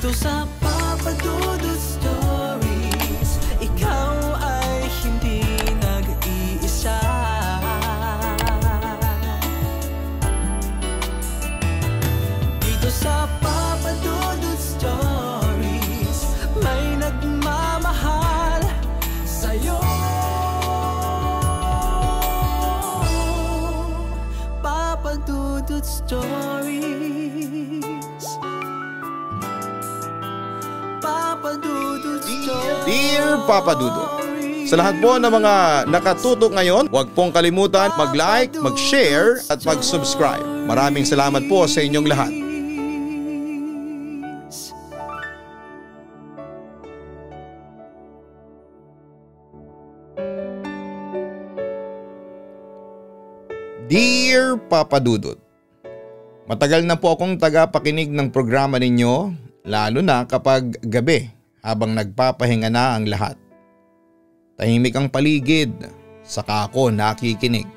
Dito sa Papa Dudut Stories, ikaw ay hindi nag-iisa. Dito sa Papa Dudut Stories, may nagmamahal sa'yo. Papa Dudut Stories, Papa Dudut Stories. Dear Papa Dudut, sa lahat po ng mga nakatutok ngayon, huwag pong kalimutan mag-like, mag-share at mag-subscribe. Maraming salamat po sa inyong lahat. Dear Papa Dudut, matagal na po akong tagapakinig ng programa ninyo, lalo na kapag gabi habang nagpapahinga na ang lahat. Tahimik ang paligid, saka ako nakikinig.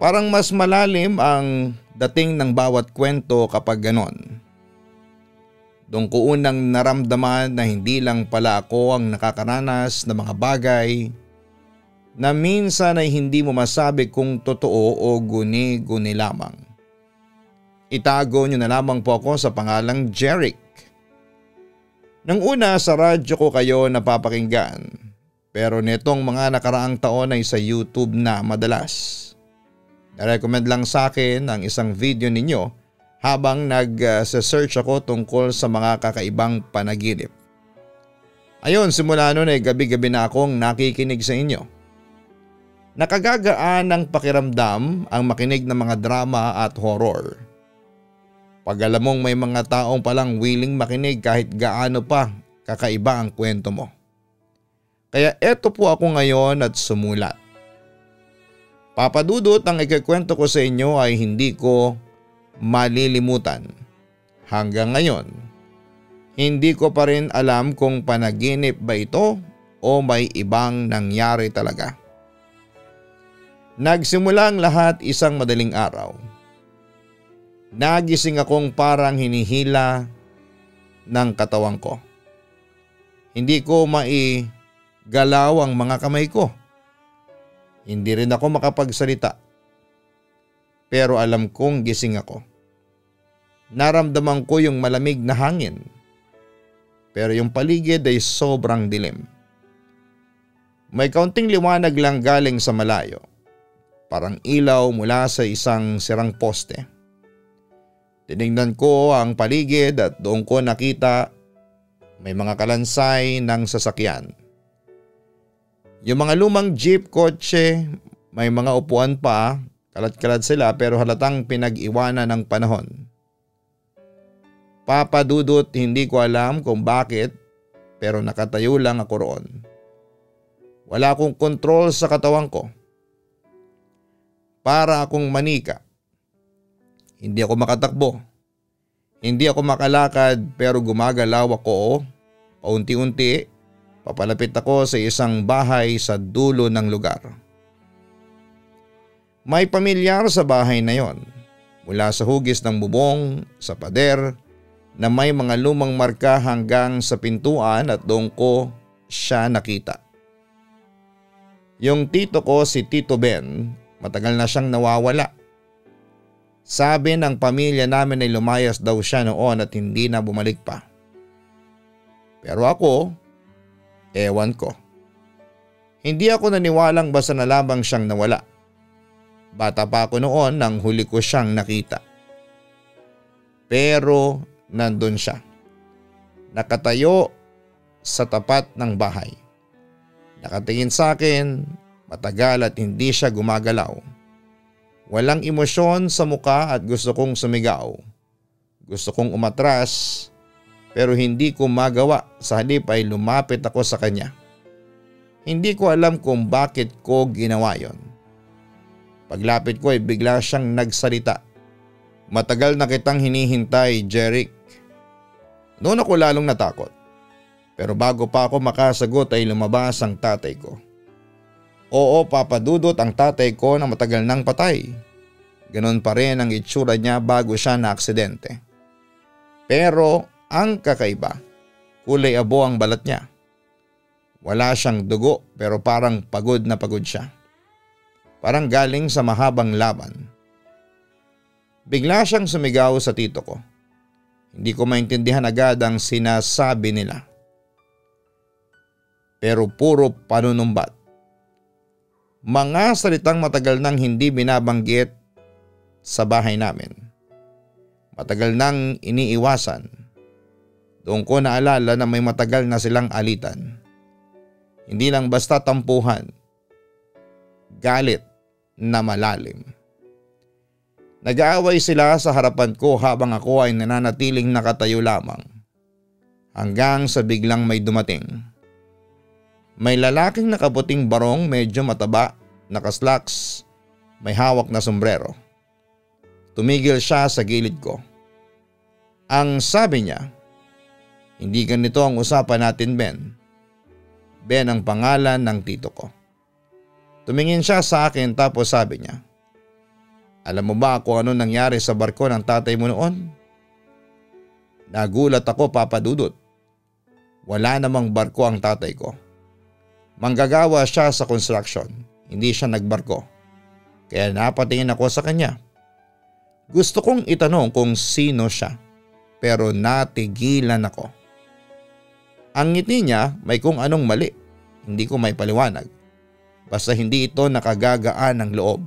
Parang mas malalim ang dating ng bawat kwento kapag ganon. Doon ko unang naramdaman na hindi lang pala ako ang nakakaranas ng mga bagay na minsan ay hindi mo masabi kung totoo o guni-guni lamang. Itago nyo na lamang po ako sa pangalang Jeric. Nang una sa radyo ko kayo napapakinggan, pero netong mga nakaraang taon ay sa YouTube na madalas. Narecommend lang sa akin ang isang video ninyo habang nag-search ako tungkol sa mga kakaibang panaginip. Ayun, simula noon ay gabi-gabi na akong nakikinig sa inyo. Nakagagaan ng pakiramdam ang makinig ng mga drama at horror. Pag alam mong may mga taong palang willing makinig kahit gaano pa kakaiba ang kwento mo. Kaya eto po ako ngayon at sumulat. Papa Dudut, ang ikikwento ko sa inyo ay hindi ko malilimutan. Hanggang ngayon, hindi ko pa rin alam kung panaginip ba ito o may ibang nangyari talaga. Nagsimula ang lahat isang madaling araw. Nagising akong parang hinihila ng katawan ko. Hindi ko maigalaw ang mga kamay ko. Hindi rin ako makapagsalita. Pero alam kong gising ako. Naramdaman ko yung malamig na hangin. Pero yung paligid ay sobrang dilim. May kaunting liwanag lang galing sa malayo. Parang ilaw mula sa isang sirang poste. Tinignan ko ang paligid at doon ko nakita may mga kalansay ng sasakyan. Yung mga lumang jeep, kotse, may mga upuan pa, kalat-kalat sila pero halatang pinag-iwanan ng panahon. Papa Dudut, hindi ko alam kung bakit pero nakatayo lang ako roon. Wala akong kontrol sa katawan ko. Para akong manika. Hindi ako makatakbo. Hindi ako makalakad pero gumagalaw ako paunti-unti. Papalapit ako sa isang bahay sa dulo ng lugar. May pamilyar sa bahay na yon. Mula sa hugis ng bubong, sa pader na may mga lumang marka hanggang sa pintuan at doon ko siya nakita. Yung tito ko si Tito Ben, matagal na siyang nawawala. Sabi ng pamilya namin ay lumayas daw siya noon at hindi na bumalik pa. Pero ako, ewan ko. Hindi ako naniwalang basta na lamang siyang nawala. Bata pa ako noon nang huli ko siyang nakita. Pero nandun siya. Nakatayo sa tapat ng bahay. Nakatingin sa akin, matagal at hindi siya gumagalaw. Walang emosyon sa muka at gusto kong sumigaw. Gusto kong umatras pero hindi ko magawa, sa halip ay lumapit ako sa kanya. Hindi ko alam kung bakit ko ginawa yon. Paglapit ko ay bigla siyang nagsalita. Matagal na kitang hinihintay, Jeric. Noon ako lalong natakot. Pero bago pa ako makasagot ay lumabas ang tatay ko. Oo, Papa Dudut, ang tatay ko na matagal nang patay. Ganon pa rin ang itsura niya bago siya na aksidente. Pero ang kakaiba. Kulay abo ang balat niya. Wala siyang dugo pero parang pagod na pagod siya. Parang galing sa mahabang laban. Bigla siyang sumigaw sa tito ko. Hindi ko maintindihan agad ang sinasabi nila. Pero puro panunumbat. Mga salitang matagal nang hindi binabanggit sa bahay namin. Matagal nang iniiwasan. Doon ko naalala na may matagal na silang alitan. Hindi lang basta tampuhan. Galit na malalim. Nag-aaway sila sa harapan ko habang ako ay nananatiling nakatayo lamang. Hanggang sa biglang may dumating. May lalaking nakaputing barong medyo mataba, nakaslacks, may hawak na sombrero. Tumigil siya sa gilid ko. Ang sabi niya, "Hindi ganito ang usapan natin, Ben." Ben ang pangalan ng tito ko. Tumingin siya sa akin tapos sabi niya, "Alam mo ba kung ano nangyari sa barko ng tatay mo noon?" Nagulat ako, Papa Dudut. Wala namang barko ang tatay ko. Manggagawa siya sa construction, hindi siya nagbarko. Kaya napatingin ako sa kanya. Gusto kong itanong kung sino siya, pero natigilan ako. Ang ngiti niya may kung anong mali, hindi ko may paliwanag. Basta hindi ito nakagagaan ng loob.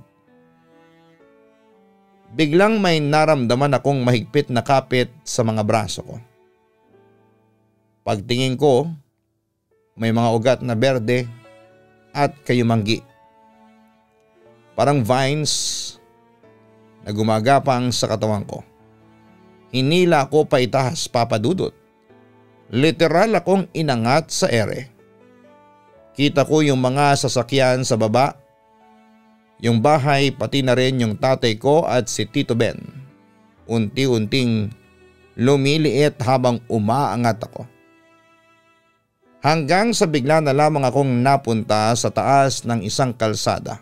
Biglang may naramdaman akong mahigpit na kapit sa mga braso ko. Pagtingin ko, may mga ugat na berde at kayumanggi. Parang vines na gumagapang sa katawan ko. Hinila ako paitaas, Papa Dudut. Literal akong inangat sa ere. Kita ko yung mga sasakyan sa baba, yung bahay pati na rin yung tatay ko at si Tito Ben. Unti-unting lumiliit habang umaangat ako. Hanggang sa bigla na lamang akong napunta sa taas ng isang kalsada.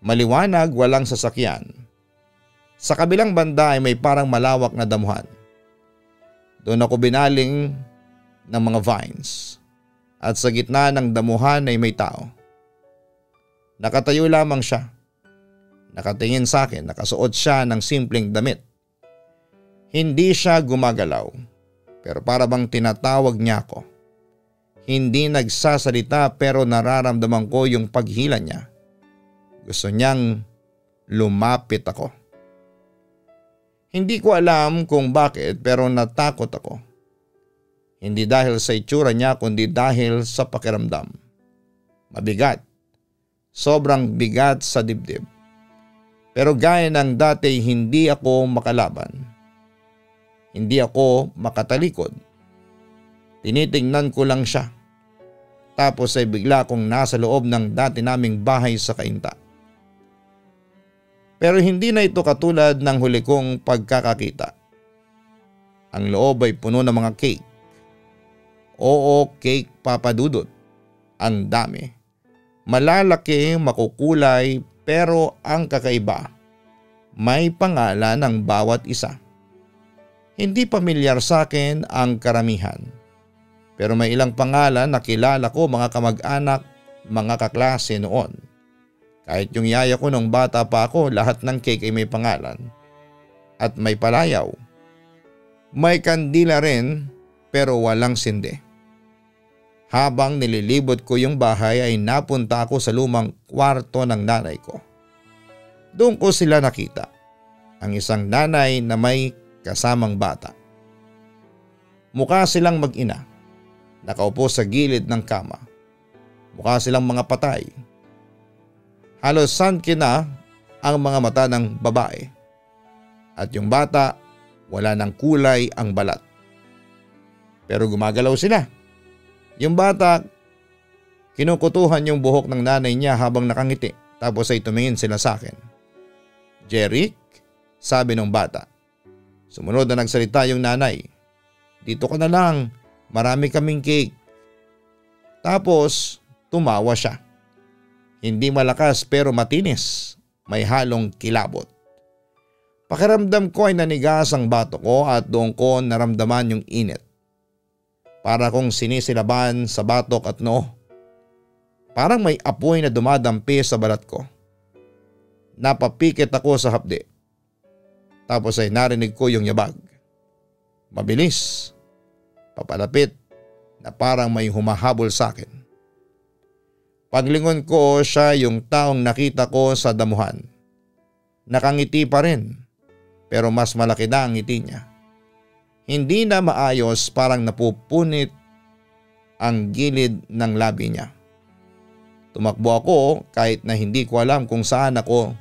Maliwanag, walang sasakyan. Sa kabilang banda ay may parang malawak na damuhan. Doon ako binaling ng mga vines at sa gitna ng damuhan ay may tao. Nakatayo lamang siya. Nakatingin sa akin, nakasuot siya ng simpleng damit. Hindi siya gumagalaw pero para bang tinatawag niya ako. Hindi nagsasalita pero nararamdaman ko yung paghila niya. Gusto niyang lumapit ako. Hindi ko alam kung bakit pero natakot ako. Hindi dahil sa itsura niya kundi dahil sa pakiramdam. Mabigat. Sobrang bigat sa dibdib. Pero gaya ng dati hindi ako makalaban. Hindi ako makatalikod. Tinitingnan ko lang siya. Tapos ay bigla akong nasa loob ng dati naming bahay sa Cainta. Pero hindi na ito katulad ng huli kong pagkakakita. Ang loob ay puno ng mga cake. Oo, cake, Papa Dudut. Ang dami. Malalaki, makukulay, pero ang kakaiba, may pangalan ng bawat isa. Hindi pamilyar sa akin ang karamihan. Pero may ilang pangalan na kilala ko, mga kamag-anak, mga kaklase noon. Kahit yung yaya ko nung bata pa ako, lahat ng cake ay may pangalan. At may palayaw. May kandila rin pero walang sindi. Habang nililibot ko yung bahay ay napunta ako sa lumang kwarto ng nanay ko. Doon ko sila nakita. Ang isang nanay na may kasamang bata. Mukha silang mag-ina. Nakaupo sa gilid ng kama. Mukha silang mga patay. Halos sankin na ang mga mata ng babae. At yung bata, wala ng kulay ang balat. Pero gumagalaw sila. Yung bata, kinukutuhan yung buhok ng nanay niya habang nakangiti. Tapos ay tumingin sila sa akin. "Jeric," sabi ng bata. Sumunod na nagsalita yung nanay. "Dito ka na lang, marami kaming cake." Tapos tumawa siya. Hindi malakas pero matinis, may halong kilabot. Pakiramdam ko ay nanigas ang bato ko at doon ko naramdaman yung init. Para kong sinisilaban sa batok at noo. Parang may apoy na dumadampi sa balat ko. Napapikit ako sa hapdi. Tapos ay narinig ko yung yabag. Mabilis. Papalapit na parang may humahabol sa akin. Paglingon ko, siya yung taong nakita ko sa damuhan. Nakangiti pa rin, pero mas malaki na ang ngiti niya. Hindi na maayos, parang napupunit ang gilid ng labi niya. Tumakbo ako kahit na hindi ko alam kung saan ako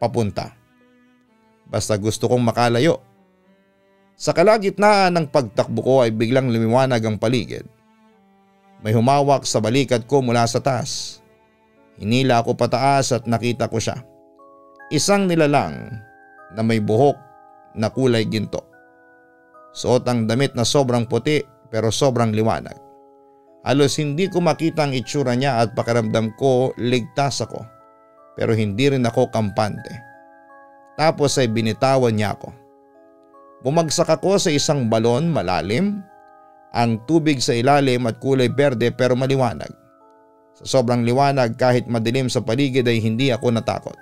papunta. Basta gusto kong makalayo. Sa kalagitnaan ng pagtakbo ko ay biglang lumiwanag ang paligid. May humawak sa balikat ko mula sa taas. Hinila ako pataas at nakita ko siya. Isang nilalang na may buhok na kulay ginto. Suot ang damit na sobrang puti pero sobrang liwanag. Halos hindi ko makita ang itsura niya at pakiramdam ko ligtas ako. Pero hindi rin ako kampante. Tapos ay binitawan niya ako. Bumagsak ako sa isang balon malalim. Ang tubig sa ilalim at kulay berde pero maliwanag. Sa sobrang liwanag kahit madilim sa paligid ay hindi ako natakot.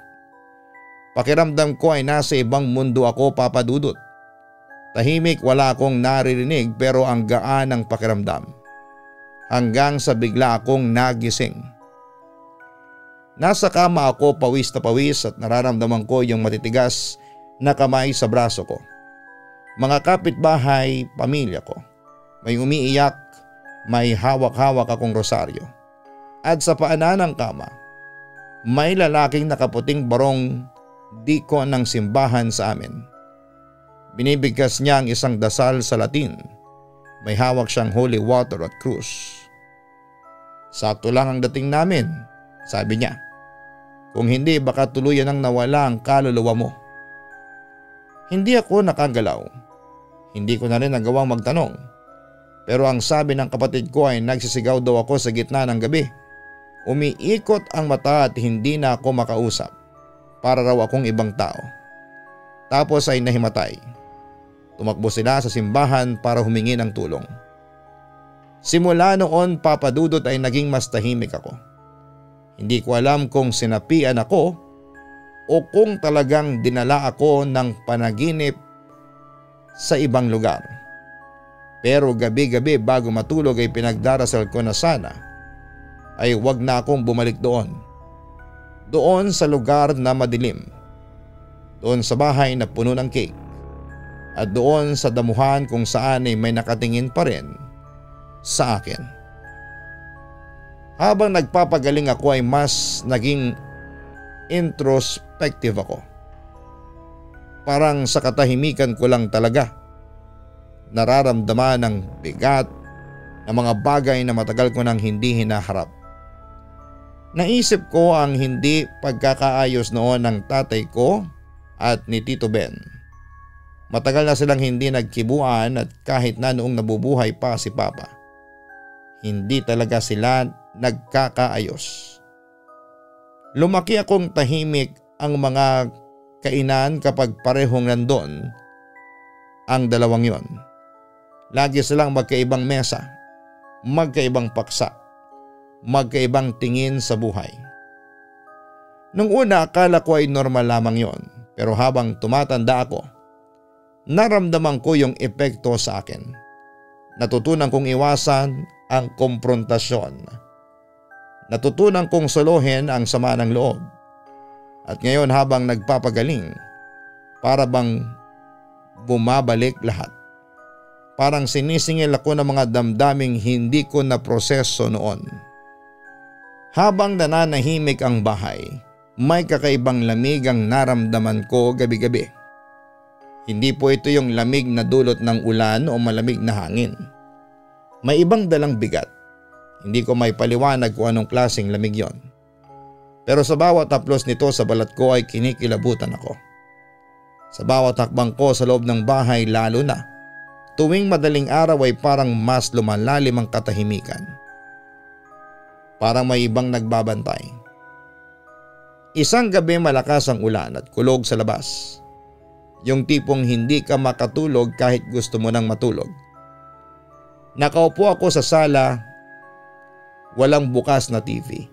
Pakiramdam ko ay nasa ibang mundo ako, Papa Dudut. Tahimik, wala akong naririnig pero ang gaan ng pakiramdam. Hanggang sa bigla akong nagising. Nasa kama ako, pawis na pawis at nararamdaman ko yung matitigas na kamay sa braso ko. Mga kapitbahay, pamilya ko. May umiiyak, may hawak-hawak akong rosaryo. At sa paanan ng kama, may lalaking nakaputing barong dikon ng simbahan sa amin. Binibigkas niya ang isang dasal sa Latin. May hawak siyang holy water at krus. Sakto lang ang dating namin, sabi niya. Kung hindi baka tuluyan ang nawala ang kaluluwa mo. Hindi ako nakagalaw. Hindi ko na rin nagawang magtanong. Pero ang sabi ng kapatid ko ay nagsisigaw daw ako sa gitna ng gabi. Umiikot ang mata at hindi na ako makausap. Para raw akong ibang tao. Tapos ay nahimatay. Tumakbo sila sa simbahan para humingi ng tulong. Simula noon, Papa Dudut, ay naging mas tahimik ako. Hindi ko alam kung sinapian ako o kung talagang dinala ako ng panaginip sa ibang lugar. Pero gabi-gabi bago matulog ay pinagdarasal ko na sana ay wag na akong bumalik doon. Doon sa lugar na madilim. Doon sa bahay na puno ng cake. At doon sa damuhan kung saan ay may nakatingin pa rin sa akin. Habang nagpapagaling ako ay mas naging introspective ako. Parang sa katahimikan ko lang talaga nararamdaman ang bigat ng mga bagay na matagal ko nang hindi hinaharap. Naisip ko ang hindi pagkakaayos noon ng tatay ko at ni Tito Ben. Matagal na silang hindi nagkibuan at kahit na noong nabubuhay pa si Papa, hindi talaga sila nagkakaayos. Lumaki akong tahimik ang mga kainan kapag parehong nandun ang dalawang yon. Lagi silang magkaibang mesa, magkaibang paksa, magkaibang tingin sa buhay. Nung una akala ko ay normal lamang yon, pero habang tumatanda ako, naramdaman ko yung epekto sa akin. Natutunan kong iwasan ang komprontasyon. Natutunan kong solohin ang sama ng loob. At ngayon habang nagpapagaling, para bang bumabalik lahat. Parang sinisingil ako ng mga damdaming hindi ko na proseso noon. Habang nananahimik ang bahay, may kakaibang lamig ang naramdaman ko gabi-gabi. Hindi po ito yung lamig na dulot ng ulan o malamig na hangin. May ibang dalang bigat. Hindi ko may paliwanag kung anong klaseng lamig yon. Pero sa bawat haplos nito sa balat ko ay kinikilabutan ako. Sa bawat hakbang ko sa loob ng bahay lalo na, tuwing madaling araw ay parang mas lumalalim ang katahimikan. Parang may ibang nagbabantay. Isang gabi malakas ang ulan at kulog sa labas. Yung tipong hindi ka makatulog kahit gusto mo nang matulog. Nakaupo ako sa sala, walang bukas na TV.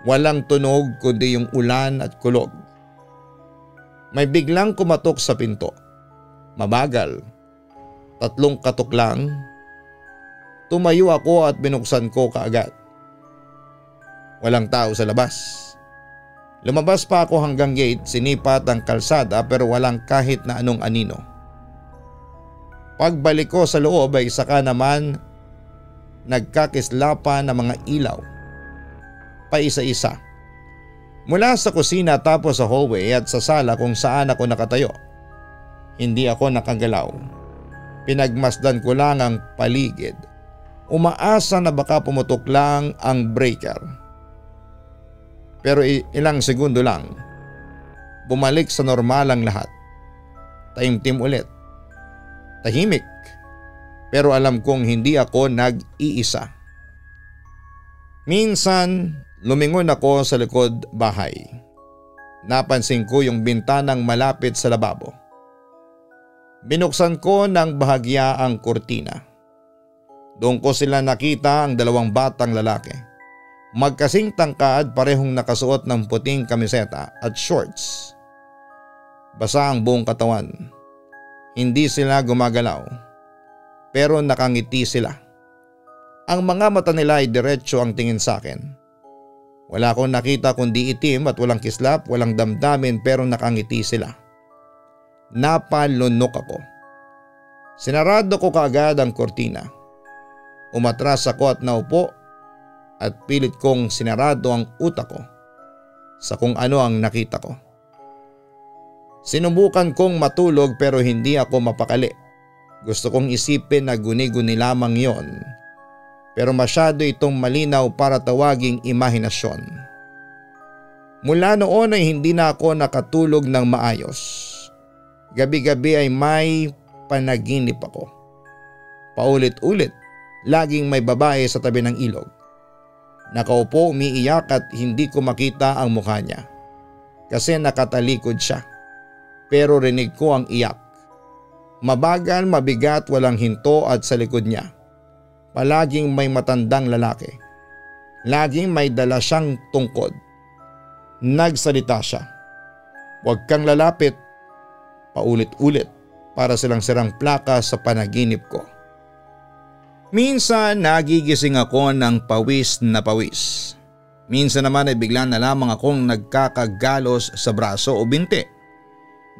Walang tunog kundi yung ulan at kulog. May biglang kumatok sa pinto. Mabagal. 3 katok lang. Tumayo ako at binuksan ko kaagad. Walang tao sa labas. Lumabas pa ako hanggang gate, sinipat ang kalsada pero walang kahit na anong anino. Pagbalik ko sa loob ay saka naman nagkakislapan ng mga ilaw. Paisa-isa. Mula sa kusina tapos sa hallway at sa sala kung saan ako nakatayo. Hindi ako nakagalaw. Pinagmasdan ko lang ang paligid. Umaasa na baka pumutok lang ang breaker. Pero ilang segundo lang, bumalik sa normal ang lahat. Taimtim ulit. Tahimik. Pero alam kong hindi ako nag-iisa. Minsan, lumingon ako sa likod bahay. Napansin ko yung bintanang malapit sa lababo. Binuksan ko ng bahagya ang kurtina. Doon ko sila nakita ang 2 batang lalaki. Magkasing tangkad, parehong nakasuot ng puting kamiseta at shorts. Basa ang buong katawan. Hindi sila gumagalaw. Pero nakangiti sila. Ang mga mata nila ay diretso ang tingin sa akin. Wala akong nakita kundi itim at walang kislap, walang damdamin pero nakangiti sila. Napalunok ako. Sinarado ko kaagad ang kurtina. Umatras ako at naupo at pilit kong sinarado ang utak ko sa kung ano ang nakita ko. Sinubukan kong matulog pero hindi ako mapakali. Gusto kong isipin na guni-guni lamang yon. Pero masyado itong malinaw para tawaging imahinasyon. Mula noon ay hindi na ako nakatulog ng maayos. Gabi-gabi ay may panaginip ako. Paulit-ulit, laging may babae sa tabi ng ilog. Nakaupo umiiyak at hindi ko makita ang mukha niya. Kasi nakatalikod siya. Pero rinig ko ang iyak. Mabagal, mabigat, walang hinto at sa likod niya. Palaging may matandang lalaki. Laging may dala siyang tungkod. Nagsalita siya. "Huwag kang lalapit." Paulit-ulit para silang sirang plaka sa panaginip ko. Minsan nagigising ako ng pawis na pawis. Minsan naman ay bigla na lamang akong nagkakagalos sa braso o binti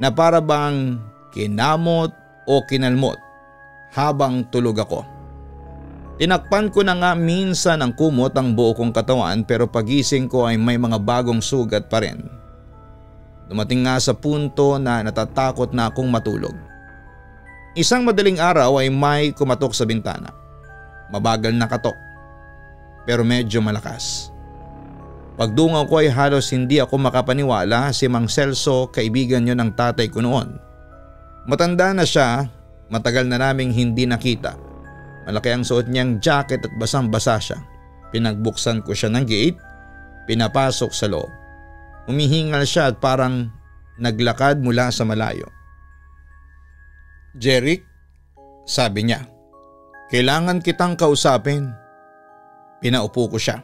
na para bang kinamot o kinalmot habang tulog ako. Tinakpan ko na nga minsan ang kumot ang buo kong katawan pero pagising ko ay may mga bagong sugat pa rin. Dumating nga sa punto na natatakot na akong matulog. Isang madaling araw ay may kumatok sa bintana. Mabagal na katok pero medyo malakas. Pagdungaw ko ay halos hindi ako makapaniwala. Si Mang Celso, kaibigan yon ng tatay ko noon. Matanda na siya, matagal na naming hindi nakita. Malaki ang suot niyang jacket at basang-basa siya. Pinagbuksan ko siya ng gate, pinapasok sa loob. Humihingal siya at parang naglakad mula sa malayo. "Jeric," sabi niya, "kailangan kitang kausapin." Pinaupo ko siya.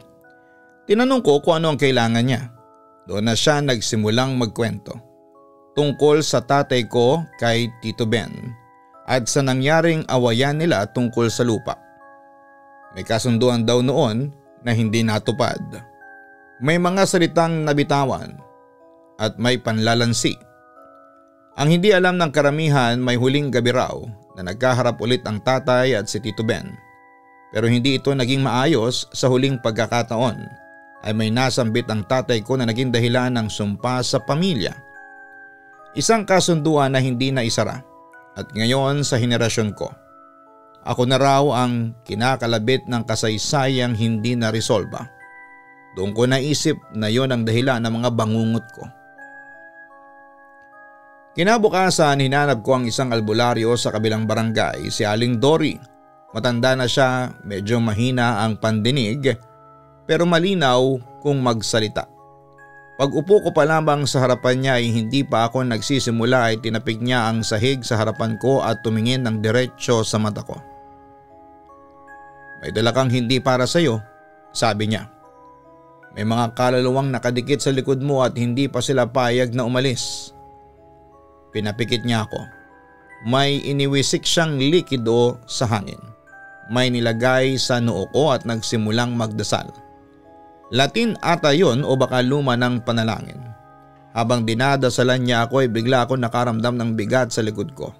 Tinanong ko kung ano ang kailangan niya. Doon na siya nagsimulang magkwento. Tungkol sa tatay ko kay Tito Ben at sa nangyaring awayan nila tungkol sa lupa. May kasunduan daw noon na hindi natupad. May mga salitang nabitawan at may panlalansi. Ang hindi alam ng karamihan, may huling gabi raw na nagkaharap ulit ang tatay at si Tito Ben. Pero hindi ito naging maayos. Sa huling pagkakataon ay may nasambit ang tatay ko na naging dahilan ng sumpa sa pamilya. Isang kasunduan na hindi na isara at ngayon sa henerasyon ko. Ako na raw ang kinakalabit ng kasaysayang hindi na resolba. Doon ko naisip na yon ang dahilan ng mga bangungot ko. Kinabukasan hinanap ko ang isang albularyo sa kabilang barangay, si Aling Dory. Matanda na siya, medyo mahina ang pandinig pero malinaw kung magsalita. Pag upo ko pa lamang sa harapan niya ay hindi pa ako nagsisimula ay tinapik niya ang sahig sa harapan ko at tumingin ng diretsyo sa mata ko. "May dala kang hindi para sa'yo," sabi niya. "May mga kaluluwang nakadikit sa likod mo at hindi pa sila payag na umalis." Pinapikit niya ako. May iniwisik siyang likido sa hangin. May nilagay sa noo ko at nagsimulang magdasal. Latin ata yon o baka luma ng panalangin. Habang dinadasalan niya ako ay bigla ako nakaramdam ng bigat sa likod ko.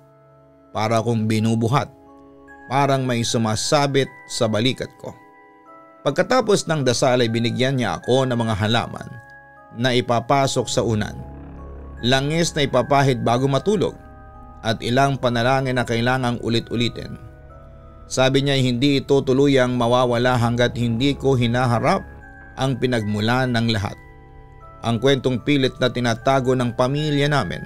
Para akong binubuhat. Parang may sumasabit sa balikat ko. Pagkatapos ng dasal ay binigyan niya ako ng mga halaman na ipapasok sa unan. Langis na ipapahid bago matulog at ilang panalangin na kailangang ulit-ulitin. Sabi niya ay hindi ito tuluyang mawawala hanggat hindi ko hinaharap ang pinagmulan ng lahat. Ang kwentong pilit na tinatago ng pamilya namin.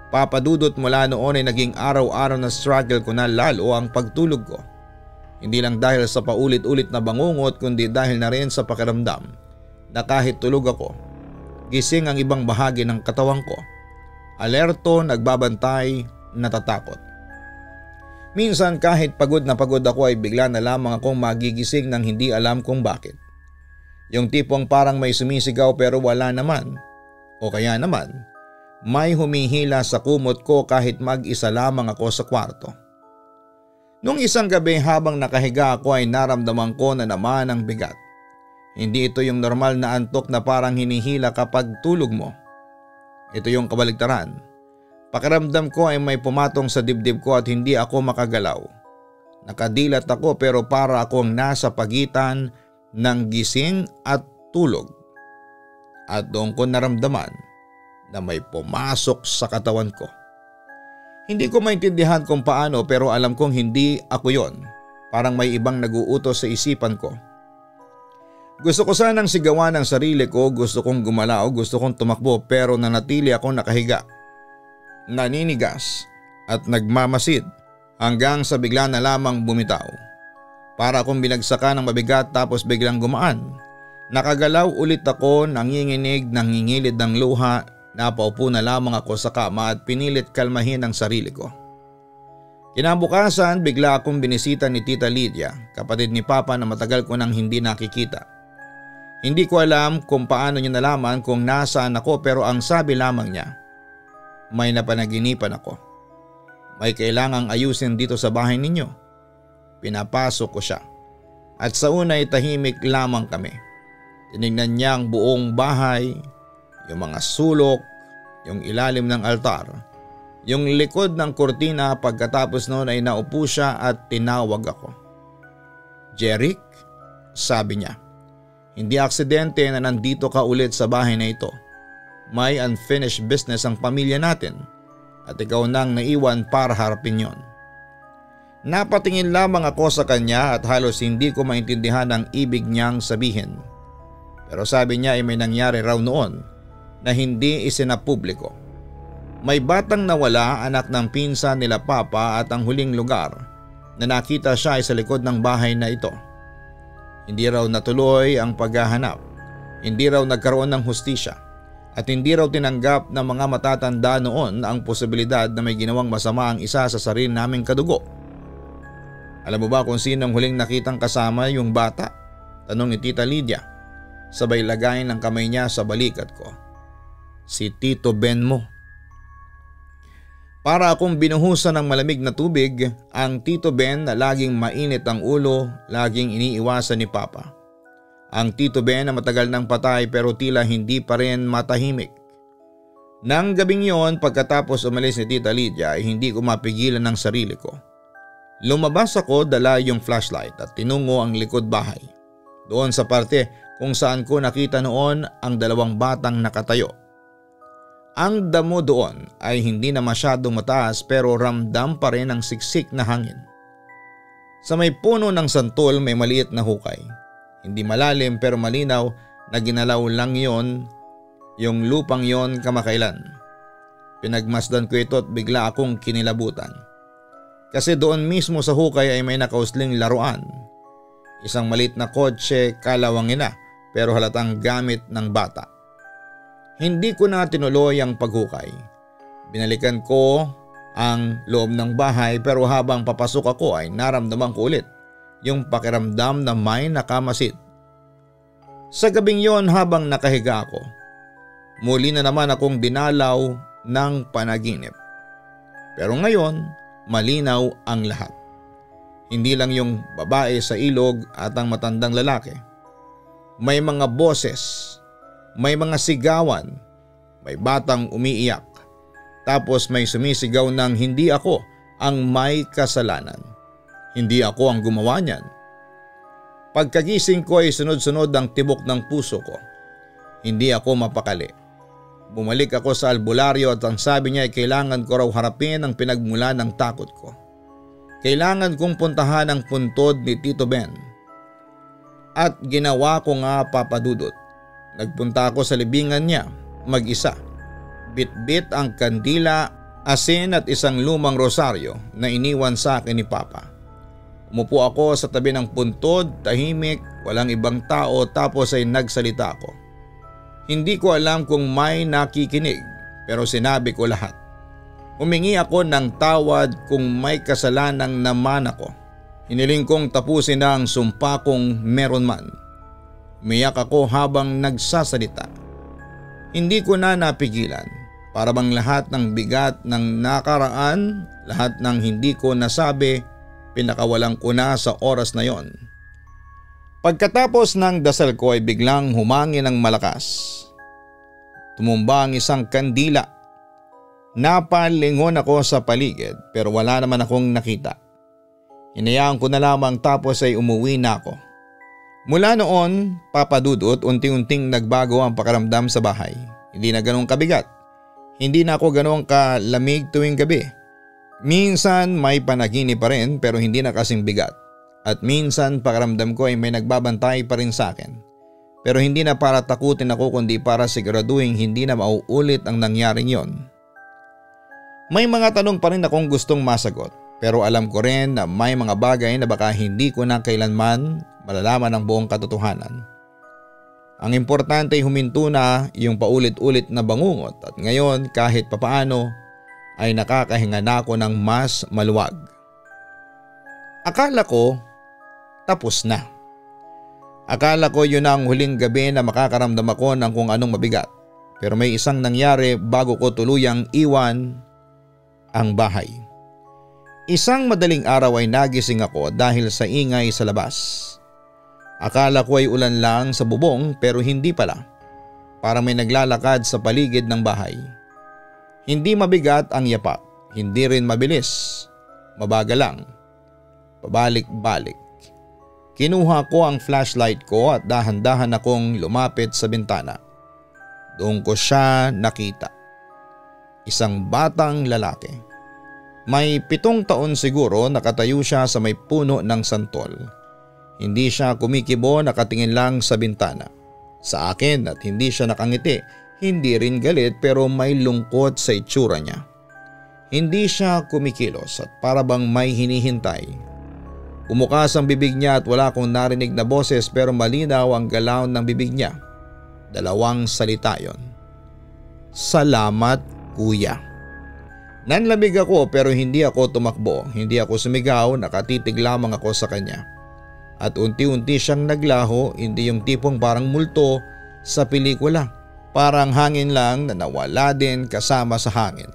Papa Dudut, mula noon ay naging araw-araw na struggle ko na lalo ang pagtulog ko. Hindi lang dahil sa paulit-ulit na bangungot kundi dahil na rin sa pakiramdam na kahit tulog ako, gising ang ibang bahagi ng katawan ko. Alerto, nagbabantay, natatakot. Minsan kahit pagod na pagod ako ay bigla na lamang akong magigising nang hindi alam kung bakit. Yung tipong parang may sumisigaw pero wala naman. O kaya naman, may humihila sa kumot ko kahit mag-isa lamang ako sa kwarto. Nung isang gabi habang nakahiga ako ay naramdaman ko na naman ang bigat. Hindi ito yung normal na antok na parang hinihila kapag tulog mo. Ito yung kabaligtaran. Pakiramdam ko ay may pumatong sa dibdib ko at hindi ako makagalaw. Nakadilat ako pero para akong nasa pagitan ng gising at tulog. At doon ko naramdaman na may pumasok sa katawan ko. Hindi ko maintindihan kung paano pero alam kong hindi ako yon. Parang may ibang naguutos sa isipan ko. Gusto ko sanang sigawan ang sarili ko, gusto kong gumalaw, gusto kong tumakbo pero nanatili akong nakahiga. Naninigas at nagmamasid hanggang sa bigla na lamang bumitaw. Para akong binagsakan ng mabigat tapos biglang gumaan. Nakagalaw ulit ako, nanginginig, nangingilid ng luha, napaupo na lamang ako sa kama at pinilit kalmahin ang sarili ko. Kinabukasan bigla akong binisita ni Tita Lydia, kapatid ni Papa na matagal ko nang hindi nakikita. Hindi ko alam kung paano niya nalaman kung nasaan ako pero ang sabi lamang niya, may napanaginipan ako. May kailangang ayusin dito sa bahay ninyo. Pinapasok ko siya. At sa una ay tahimik lamang kami. Tinignan niya ang buong bahay, yung mga sulok, yung ilalim ng altar, yung likod ng kurtina. Pagkatapos noon ay naupo siya at tinawag ako. "Jeric," sabi niya, "hindi aksidente na nandito ka ulit sa bahay na ito. May unfinished business ang pamilya natin at ikaw nang naiwan para harapin yon." Napatingin lamang ako sa kanya at halos hindi ko maintindihan ang ibig niyang sabihin. Pero sabi niya ay may nangyari raw noon na hindi isinapubliko. May batang nawala, anak ng pinsan nila Papa, at ang huling lugar na nakita siya ay sa likod ng bahay na ito. Hindi raw natuloy ang paghahanap, hindi raw nagkaroon ng hustisya at hindi raw tinanggap ng mga matatanda noon ang posibilidad na may ginawang masama ang isa sa sarili naming kadugo. "Alam mo ba kung sino ang huling nakitang kasama yung bata?" tanong ni Tita Lydia. Sabay lagay ng kamay niya sa balikat ko. "Si Tito Ben mo." Para akong binuhusan ng malamig na tubig, ang Tito Ben na laging mainit ang ulo, laging iniiwasan ni Papa. Ang Tito Ben na matagal nang patay pero tila hindi pa rin matahimik. Nang gabing yon, pagkatapos umalis ni Tita Lydia ay hindi ko mapigilan ng sarili ko. Lumabas ako, dala yung flashlight at tinungo ang likod bahay. Doon sa parte kung saan ko nakita noon ang dalawang batang nakatayo. Ang damo doon ay hindi na masyadong mataas pero ramdam pa rin ang siksik na hangin. Sa may puno ng santol may maliit na hukay. Hindi malalim pero malinaw na ginalaw lang yon, yung lupang yon kamakailan. Pinagmasdan ko ito at bigla akong kinilabutan. Kasi doon mismo sa hukay ay may nakausling laruan. Isang maliit na kotse, kalawangin na pero halatang gamit ng bata. Hindi ko na tinuloy ang paghukay. Binalikan ko ang loob ng bahay pero habang papasok ako ay naramdaman ko ulit yung pakiramdam na may nakamasid. Sa gabing yon habang nakahiga ako, muli na naman akong dinalaw ng panaginip. Pero ngayon, malinaw ang lahat. Hindi lang yung babae sa ilog at ang matandang lalaki. May mga boses, may mga sigawan, may batang umiiyak. Tapos may sumisigaw ng hindi ako ang may kasalanan. Hindi ako ang gumawa niyan. Pagkagising ko ay sunod-sunod ang tibok ng puso ko. Hindi ako mapakali. Bumalik ako sa albularyo at ang sabi niya ay kailangan ko raw harapin ang pinagmula ng takot ko. Kailangan kong puntahan ang puntod ni Tito Ben. At ginawa ko nga, Papa Dudut. Nagpunta ako sa libingan niya, mag-isa. Bit-bit ang kandila, asin at isang lumang rosaryo na iniwan sa akin ni Papa. Umupo ako sa tabi ng puntod, tahimik, walang ibang tao tapos ay nagsalita ako. Hindi ko alam kung may nakikinig pero sinabi ko lahat. Humingi ako ng tawad kung may kasalanang naman ako. Hiniling kong tapusin na ang sumpa kong meron man. Umiyak ako habang nagsasalita. Hindi ko na napigilan. Para bang lahat ng bigat ng nakaraan, lahat ng hindi ko nasabi, pinakawalan ko na sa oras na yon. Pagkatapos ng dasal ko ay biglang humangin ng malakas. Tumumba ang isang kandila. Napalingon ako sa paligid pero wala naman akong nakita. Hinayaan ko na lamang tapos ay umuwi na ako. Mula noon, Papa Dudut, unti-unting nagbago ang pakiramdam sa bahay. Hindi na ganong kabigat. Hindi na ako ganong kalamig tuwing gabi. Minsan may panaginip pa rin pero hindi na kasing bigat. At minsan pakiramdam ko ay may nagbabantay pa rin sa akin. Pero hindi na para takutin ako kundi para siguraduhin hindi na mauulit ang nangyaring yon. May mga tanong pa rin akong gustong masagot pero alam ko rin na may mga bagay na baka hindi ko na kailanman malalaman ang buong katotohanan. Ang importante ay huminto na yung paulit-ulit na bangungot at ngayon kahit papaano ay nakakahinga na ako ng mas maluwag. Akala ko tapos na. Akala ko yun ang huling gabi na makakaramdam ako ng kung anong mabigat. Pero may isang nangyari bago ko tuluyang iwan ang bahay. Isang madaling araw ay nagising ako dahil sa ingay sa labas. Akala ko ay ulan lang sa bubong pero hindi pala. Parang may naglalakad sa paligid ng bahay. Hindi mabigat ang yapak, hindi rin mabilis. Mabagal lang. Pabalik-balik. Kinuha ko ang flashlight ko at dahan-dahan akong lumapit sa bintana. Doon ko siya nakita. Isang batang lalaki. May 7 taon siguro, nakatayo siya sa may puno ng santol. Hindi siya kumikibo, nakatingin lang sa bintana. Sa akin at hindi siya nakangiti, hindi rin galit pero may lungkot sa itsura niya. Hindi siya kumikilos at para bang may hinihintay. Umukas ang bibig niya at wala akong narinig na boses pero malinaw ang galaw ng bibig niya. 2 salita yon. Salamat, kuya. Nanlamig ako pero hindi ako tumakbo, hindi ako sumigaw, nakatitig lamang ako sa kanya. At unti-unti siyang naglaho, hindi yung tipong parang multo sa pelikula. Parang hangin lang na nawala din kasama sa hangin.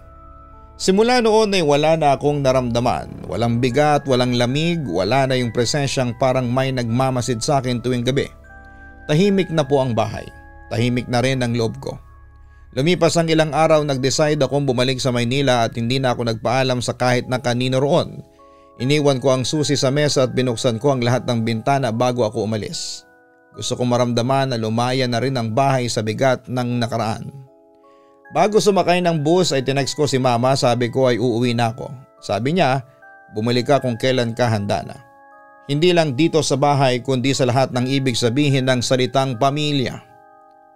Simula noon ay wala na akong naramdaman, walang bigat, walang lamig, wala na yung presensyang parang may nagmamasid sa akin tuwing gabi. Tahimik na po ang bahay, tahimik na rin ang loob ko. Lumipas ang ilang araw, nag-decide akong bumalik sa Maynila at hindi na ako nagpaalam sa kahit na kanino roon. Iniwan ko ang susi sa mesa at binuksan ko ang lahat ng bintana bago ako umalis. Gusto kong maramdaman na lumaya na rin ang bahay sa bigat ng nakaraan. Bago sumakay ng bus ay tinext ko si mama, sabi ko ay uuwi na ako. Sabi niya, bumalik ka kung kailan ka handa na. Hindi lang dito sa bahay kundi sa lahat ng ibig sabihin ng salitang pamilya.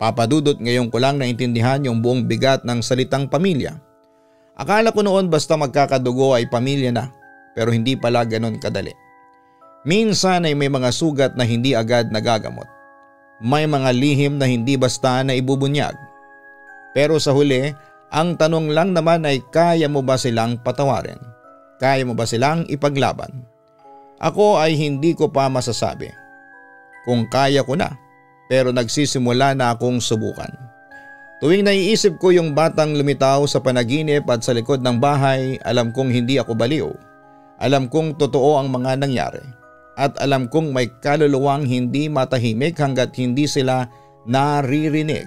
Papa Dudut, ngayon ko lang naintindihan yung buong bigat ng salitang pamilya. Akala ko noon basta magkakadugo ay pamilya na, pero hindi pala ganon kadali. Minsan ay may mga sugat na hindi agad nagagamot. May mga lihim na hindi basta na ibubunyag. Pero sa huli, ang tanong lang naman ay kaya mo ba silang patawarin? Kaya mo ba silang ipaglaban? Ako ay hindi ko pa masasabi kung kaya ko na, pero nagsisimula na akong subukan. Tuwing naiisip ko yung batang lumitaw sa panaginip at sa likod ng bahay, alam kong hindi ako baliw. Alam kong totoo ang mga nangyari. At alam kong may kaluluwang hindi matahimik hanggat hindi sila naririnig.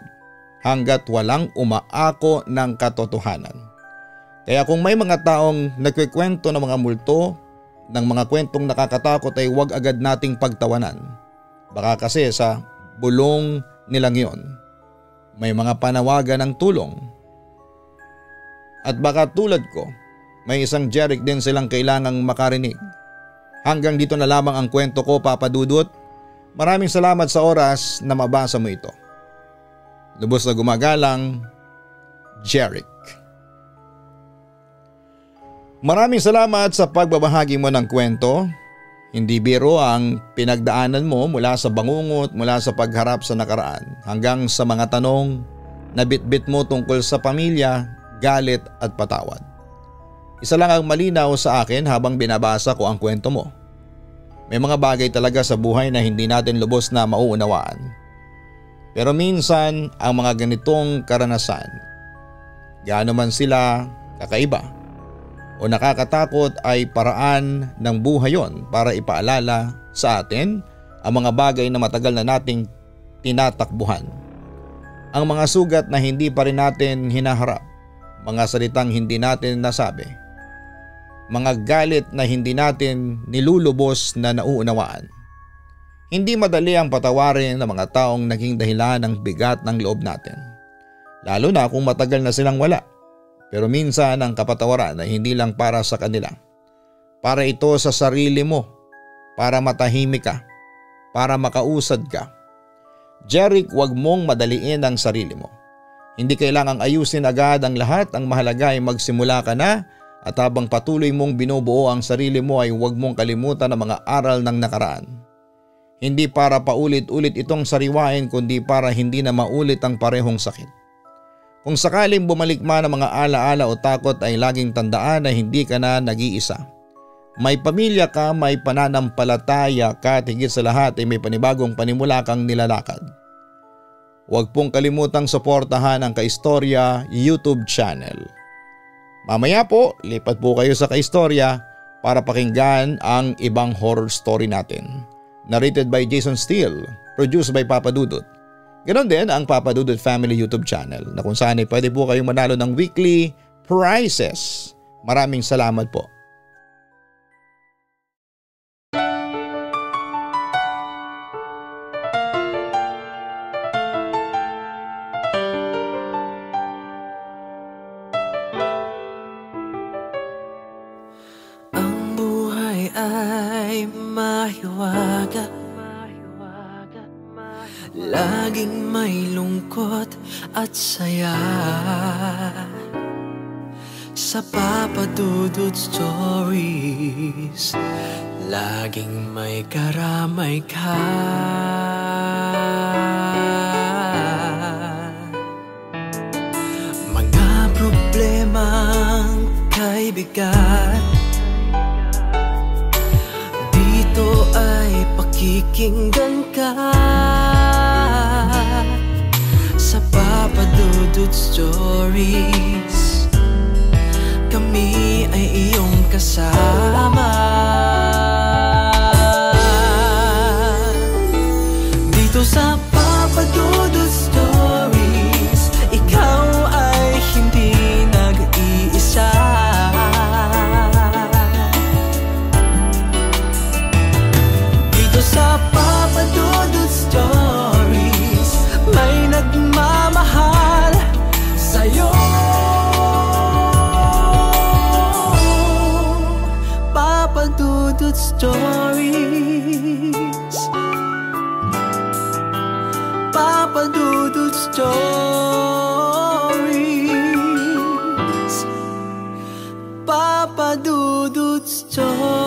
Hanggat walang umaako ng katotohanan. Kaya kung may mga taong nagkikwento ng mga multo, ng mga kwentong nakakatakot ay huwag agad nating pagtawanan. Baka kasi sa bulong nilang yon, may mga panawagan ng tulong. At baka tulad ko, may isang Jeric din silang kailangang makarinig. Hanggang dito na lamang ang kwento ko, Papa Dudut. Maraming salamat sa oras na mabasa mo ito. Lubos na gumagalang, Jeric. Maraming salamat sa pagbabahagi mo ng kwento. Hindi biro ang pinagdaanan mo mula sa bangungot, mula sa pagharap sa nakaraan hanggang sa mga tanong na bitbit mo tungkol sa pamilya, galit at patawad. Isa lang ang malinaw sa akin habang binabasa ko ang kwento mo. May mga bagay talaga sa buhay na hindi natin lubos na mauunawaan. Pero minsan ang mga ganitong karanasan, gaano man sila kakaiba o nakakatakot ay paraan ng buhay yon para ipaalala sa atin ang mga bagay na matagal na nating tinatakbuhan. Ang mga sugat na hindi pa rin natin hinaharap, mga salitang hindi natin nasabi, mga galit na hindi natin nilulubos na nauunawaan. Hindi madali ang patawarin ng mga taong naging dahilan ng bigat ng loob natin, lalo na kung matagal na silang wala. Pero minsan ang kapatawaran ay hindi lang para sa kanila. Para ito sa sarili mo, para matahimik ka, para makausad ka. Jeric, huwag mong madaliin ang sarili mo. Hindi kailangang ayusin agad ang lahat, ang mahalaga ay magsimula ka na at habang patuloy mong binubuo ang sarili mo ay huwag mong kalimutan ang mga aral ng nakaraan. Hindi para paulit-ulit itong sariwain kundi para hindi na maulit ang parehong sakit. Kung sakaling bumalik man ang mga alaala o takot ay laging tandaan na hindi ka na nag-iisa. May pamilya ka, may pananampalataya ka at higit sa lahat ay may panibagong panimula kang nilalakad. Huwag pong kalimutang suportahan ang Kaistorya YouTube channel. Mamaya po, lipat po kayo sa Kaistorya para pakinggan ang ibang horror story natin. Narrated by Jason Steele, produced by Papa Dudut. Ganon din ang Papa Dudut Family YouTube channel na kung saan ay pwede po kayong manalo ng weekly prizes. Maraming salamat po. Ang buhay ay mahiwaga, laging may lungkot at saya. Sa Papa Dudut Stories, laging may karamay ka. Mga problemang kay bigat, dito ay pakikinggan ka. Sa Papa Dudut Stories, kami ay iyong kasama. Dito sa Papa Dudut Stories, ikaw ay hindi nag-iisa. Dito sa Papa Dudut Stories, may nagmamahal sa'yo. Papa Dudut Stories, Papa Dudut Stories, Papa Dudut Stories.